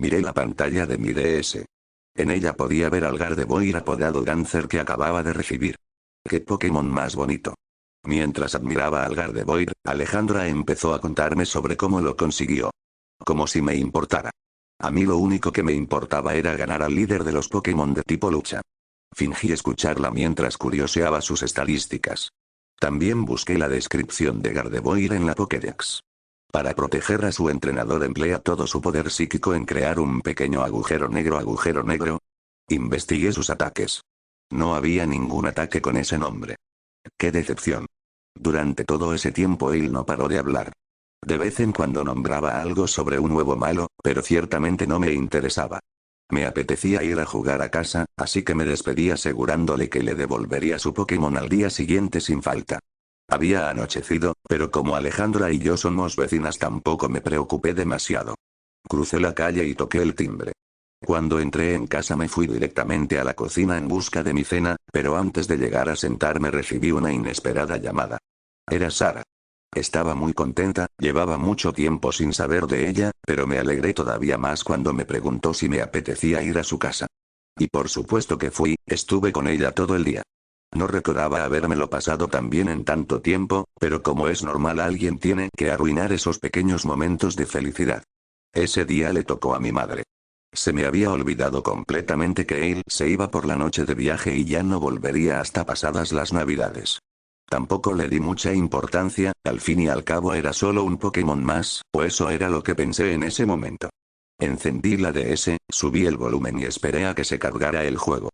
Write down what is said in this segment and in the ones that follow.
Miré la pantalla de mi DS. En ella podía ver al Gardevoir apodado Dancer que acababa de recibir. ¡Qué Pokémon más bonito! Mientras admiraba al Gardevoir, Alejandra empezó a contarme sobre cómo lo consiguió. Como si me importara. A mí lo único que me importaba era ganar al líder de los Pokémon de tipo lucha. Fingí escucharla mientras curioseaba sus estadísticas. También busqué la descripción de Gardevoir en la Pokédex. Para proteger a su entrenador emplea todo su poder psíquico en crear un pequeño agujero negro. Investigué sus ataques. No había ningún ataque con ese nombre. ¡Qué decepción! Durante todo ese tiempo él no paró de hablar. De vez en cuando nombraba algo sobre un huevo malo, pero ciertamente no me interesaba. Me apetecía ir a jugar a casa, así que me despedí asegurándole que le devolvería su Pokémon al día siguiente sin falta. Había anochecido, pero como Alejandra y yo somos vecinas tampoco me preocupé demasiado. Crucé la calle y toqué el timbre. Cuando entré en casa me fui directamente a la cocina en busca de mi cena, pero antes de llegar a sentarme recibí una inesperada llamada. Era Sara. Estaba muy contenta, llevaba mucho tiempo sin saber de ella, pero me alegré todavía más cuando me preguntó si me apetecía ir a su casa. Y por supuesto que fui, estuve con ella todo el día. No recordaba habérmelo pasado tan bien en tanto tiempo, pero como es normal alguien tiene que arruinar esos pequeños momentos de felicidad. Ese día le tocó a mi madre. Se me había olvidado completamente que él se iba por la noche de viaje y ya no volvería hasta pasadas las Navidades. Tampoco le di mucha importancia, al fin y al cabo era solo un Pokémon más, o eso era lo que pensé en ese momento. Encendí la DS, subí el volumen y esperé a que se cargara el juego.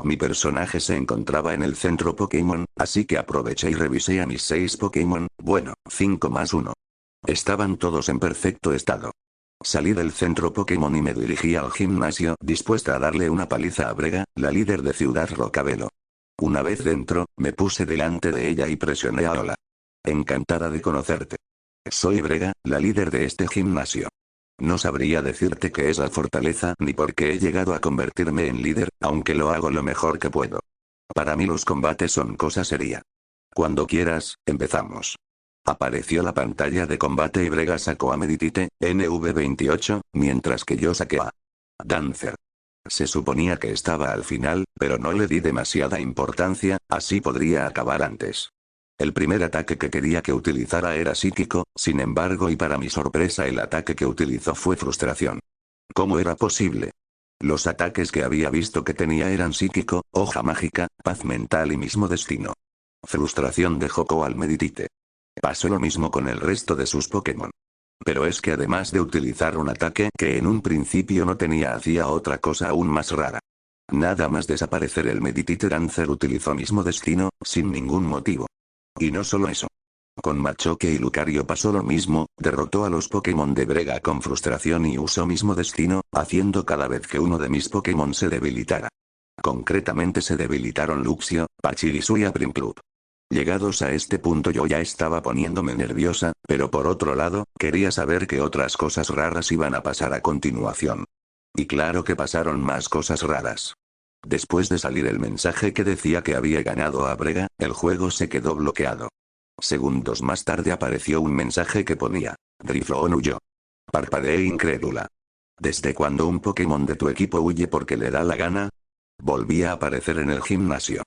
Mi personaje se encontraba en el centro Pokémon, así que aproveché y revisé a mis 6 Pokémon, bueno, 5 más 1. Estaban todos en perfecto estado. Salí del centro Pokémon y me dirigí al gimnasio, dispuesta a darle una paliza a Brega, la líder de Ciudad Rocabelo. Una vez dentro, me puse delante de ella y presioné a Hola. Encantada de conocerte. Soy Brega, la líder de este gimnasio. No sabría decirte qué es la fortaleza ni por qué he llegado a convertirme en líder, aunque lo hago lo mejor que puedo. Para mí los combates son cosa seria. Cuando quieras, empezamos. Apareció la pantalla de combate y Brega sacó a Meditite, NV28, mientras que yo saqué a Dancer. Se suponía que estaba al final, pero no le di demasiada importancia, así podría acabar antes. El primer ataque que quería que utilizara era psíquico, sin embargo y para mi sorpresa el ataque que utilizó fue frustración. ¿Cómo era posible? Los ataques que había visto que tenía eran psíquico, hoja mágica, paz mental y mismo destino. Frustración dejó al Meditite. Pasó lo mismo con el resto de sus Pokémon. Pero es que además de utilizar un ataque que en un principio no tenía hacía otra cosa aún más rara. Nada más desaparecer el Meditite Dancer utilizó mismo destino, sin ningún motivo. Y no solo eso. Con Machoke y Lucario pasó lo mismo, derrotó a los Pokémon de Brega con frustración y usó mismo destino, haciendo cada vez que uno de mis Pokémon se debilitara. Concretamente se debilitaron Luxio, Pachirisu y Prinplup. Llegados a este punto yo ya estaba poniéndome nerviosa, pero por otro lado, quería saber qué otras cosas raras iban a pasar a continuación. Y claro que pasaron más cosas raras. Después de salir el mensaje que decía que había ganado a Brega, el juego se quedó bloqueado. Segundos más tarde apareció un mensaje que ponía: Drifloon huyó. Parpadeé incrédula. ¿Desde cuándo un Pokémon de tu equipo huye porque le da la gana? Volví a aparecer en el gimnasio.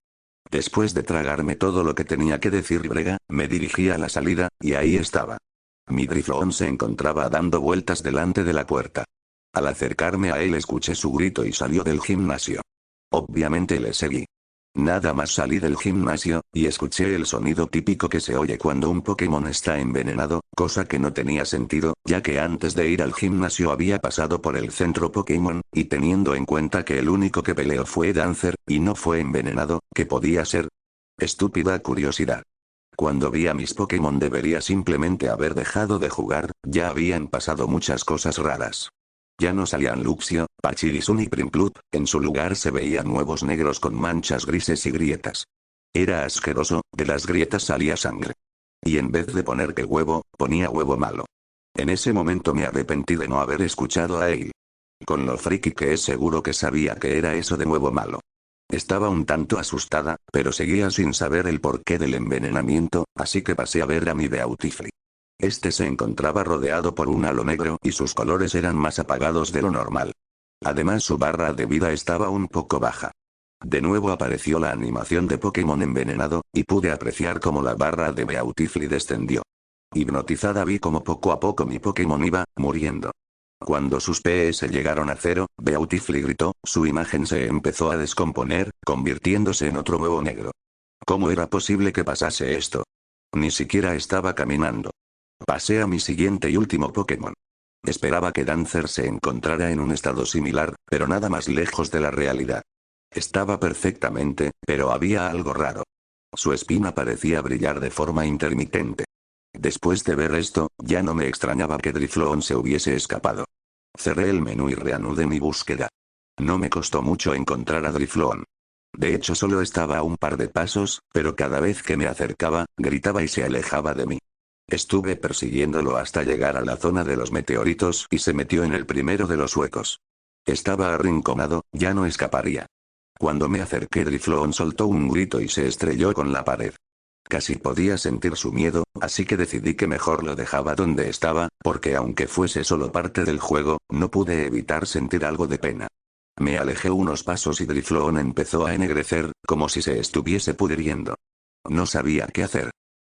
Después de tragarme todo lo que tenía que decir Brega, me dirigí a la salida, y ahí estaba. Mi Drifloon se encontraba dando vueltas delante de la puerta. Al acercarme a él escuché su grito y salió del gimnasio. Obviamente le seguí. Nada más salí del gimnasio, y escuché el sonido típico que se oye cuando un Pokémon está envenenado, cosa que no tenía sentido, ya que antes de ir al gimnasio había pasado por el centro Pokémon, y teniendo en cuenta que el único que peleó fue Dancer, y no fue envenenado, ¿qué podía ser? Estúpida curiosidad. Cuando vi a mis Pokémon debería simplemente haber dejado de jugar, ya habían pasado muchas cosas raras. Ya no salían Luxio, Pachirisu ni Prinplup, en su lugar se veían huevos negros con manchas grises y grietas. Era asqueroso, de las grietas salía sangre. Y en vez de poner que huevo, ponía huevo malo. En ese momento me arrepentí de no haber escuchado a él. Con lo friki que es seguro que sabía que era eso de huevo malo. Estaba un tanto asustada, pero seguía sin saber el porqué del envenenamiento, así que pasé a ver a mi Beautifly. Este se encontraba rodeado por un halo negro y sus colores eran más apagados de lo normal. Además su barra de vida estaba un poco baja. De nuevo apareció la animación de Pokémon envenenado, y pude apreciar cómo la barra de Beautifly descendió. Hipnotizada vi como poco a poco mi Pokémon iba muriendo. Cuando sus PS llegaron a cero, Beautifly gritó, su imagen se empezó a descomponer, convirtiéndose en otro huevo negro. ¿Cómo era posible que pasase esto? Ni siquiera estaba caminando. Pasé a mi siguiente y último Pokémon. Esperaba que Dancer se encontrara en un estado similar, pero nada más lejos de la realidad. Estaba perfectamente, pero había algo raro. Su espina parecía brillar de forma intermitente. Después de ver esto, ya no me extrañaba que Drifloon se hubiese escapado. Cerré el menú y reanudé mi búsqueda. No me costó mucho encontrar a Drifloon. De hecho solo estaba a un par de pasos, pero cada vez que me acercaba, gritaba y se alejaba de mí. Estuve persiguiéndolo hasta llegar a la zona de los meteoritos y se metió en el primero de los huecos. Estaba arrinconado, ya no escaparía. Cuando me acerqué Drifloon soltó un grito y se estrelló con la pared. Casi podía sentir su miedo, así que decidí que mejor lo dejaba donde estaba, porque aunque fuese solo parte del juego, no pude evitar sentir algo de pena. Me alejé unos pasos y Drifloon empezó a ennegrecer, como si se estuviese pudriendo. No sabía qué hacer.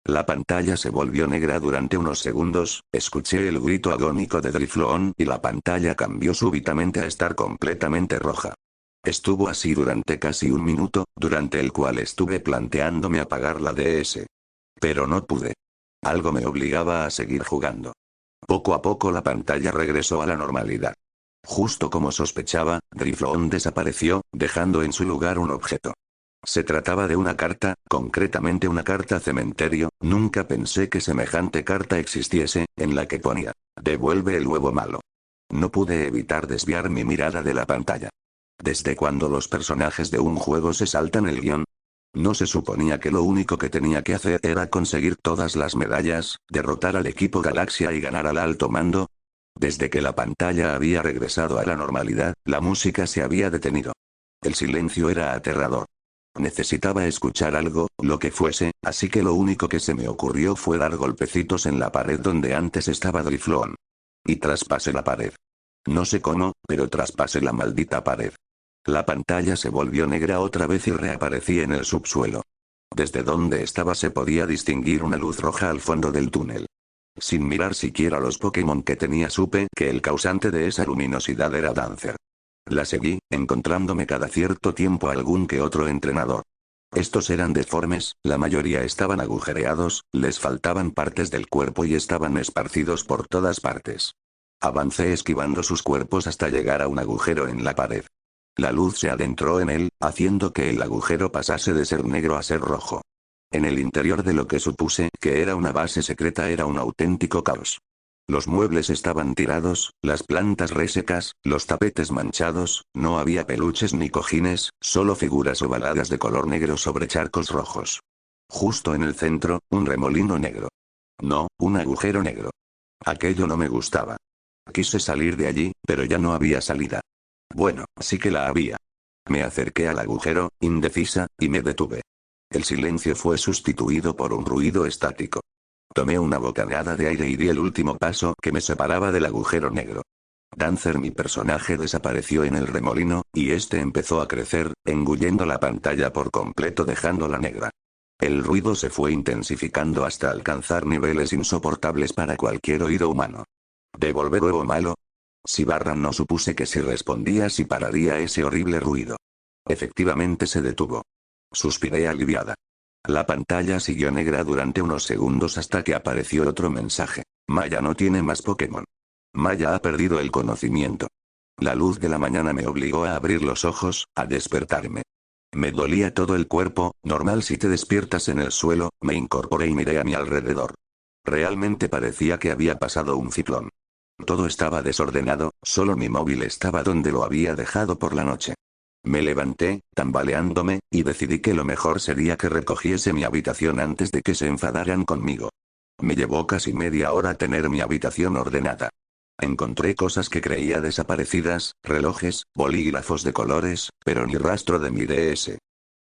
La pantalla se volvió negra durante unos segundos, escuché el grito agónico de Drifloon y la pantalla cambió súbitamente a estar completamente roja. Estuvo así durante casi un minuto, durante el cual estuve planteándome apagar la DS. Pero no pude. Algo me obligaba a seguir jugando. Poco a poco la pantalla regresó a la normalidad. Justo como sospechaba, Drifloon desapareció, dejando en su lugar un objeto. Se trataba de una carta, concretamente una carta cementerio, nunca pensé que semejante carta existiese, en la que ponía, devuelve el huevo malo. No pude evitar desviar mi mirada de la pantalla. ¿Desde cuándo los personajes de un juego se saltan el guión? ¿No se suponía que lo único que tenía que hacer era conseguir todas las medallas, derrotar al equipo Galaxia y ganar al alto mando? Desde que la pantalla había regresado a la normalidad, la música se había detenido. El silencio era aterrador. Necesitaba escuchar algo, lo que fuese, así que lo único que se me ocurrió fue dar golpecitos en la pared donde antes estaba Drifloon. Y traspasé la pared. No sé cómo, pero traspasé la maldita pared. La pantalla se volvió negra otra vez y reaparecí en el subsuelo. Desde donde estaba se podía distinguir una luz roja al fondo del túnel. Sin mirar siquiera los Pokémon que tenía supe que el causante de esa luminosidad era Dancer. La seguí, encontrándome cada cierto tiempo algún que otro entrenador. Estos eran deformes, la mayoría estaban agujereados, les faltaban partes del cuerpo y estaban esparcidos por todas partes. Avancé esquivando sus cuerpos hasta llegar a un agujero en la pared. La luz se adentró en él, haciendo que el agujero pasase de ser negro a ser rojo. En el interior de lo que supuse que era una base secreta era un auténtico caos. Los muebles estaban tirados, las plantas resecas, los tapetes manchados, no había peluches ni cojines, solo figuras ovaladas de color negro sobre charcos rojos. Justo en el centro, un remolino negro. No, un agujero negro. Aquello no me gustaba. Quise salir de allí, pero ya no había salida. Bueno, sí que la había. Me acerqué al agujero, indecisa, y me detuve. El silencio fue sustituido por un ruido estático. Tomé una bocanada de aire y di el último paso que me separaba del agujero negro. Dancer, mi personaje, desapareció en el remolino, y este empezó a crecer, engullendo la pantalla por completo dejándola negra. El ruido se fue intensificando hasta alcanzar niveles insoportables para cualquier oído humano. ¿Devolver huevo malo? Si barra no supuse que si respondía si pararía ese horrible ruido. Efectivamente se detuvo. Suspiré aliviada. La pantalla siguió negra durante unos segundos hasta que apareció otro mensaje. Maya no tiene más Pokémon. Maya ha perdido el conocimiento. La luz de la mañana me obligó a abrir los ojos, a despertarme. Me dolía todo el cuerpo, normal si te despiertas en el suelo, me incorporé y miré a mi alrededor. Realmente parecía que había pasado un ciclón. Todo estaba desordenado, solo mi móvil estaba donde lo había dejado por la noche. Me levanté, tambaleándome, y decidí que lo mejor sería que recogiese mi habitación antes de que se enfadaran conmigo. Me llevó casi media hora tener mi habitación ordenada. Encontré cosas que creía desaparecidas, relojes, bolígrafos de colores, pero ni rastro de mi DS.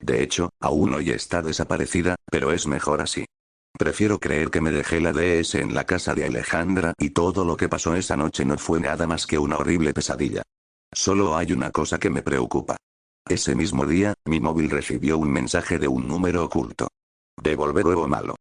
De hecho, aún hoy está desaparecida, pero es mejor así. Prefiero creer que me dejé la DS en la casa de Alejandra y todo lo que pasó esa noche no fue nada más que una horrible pesadilla. Solo hay una cosa que me preocupa. Ese mismo día, mi móvil recibió un mensaje de un número oculto. Devolver huevo malo.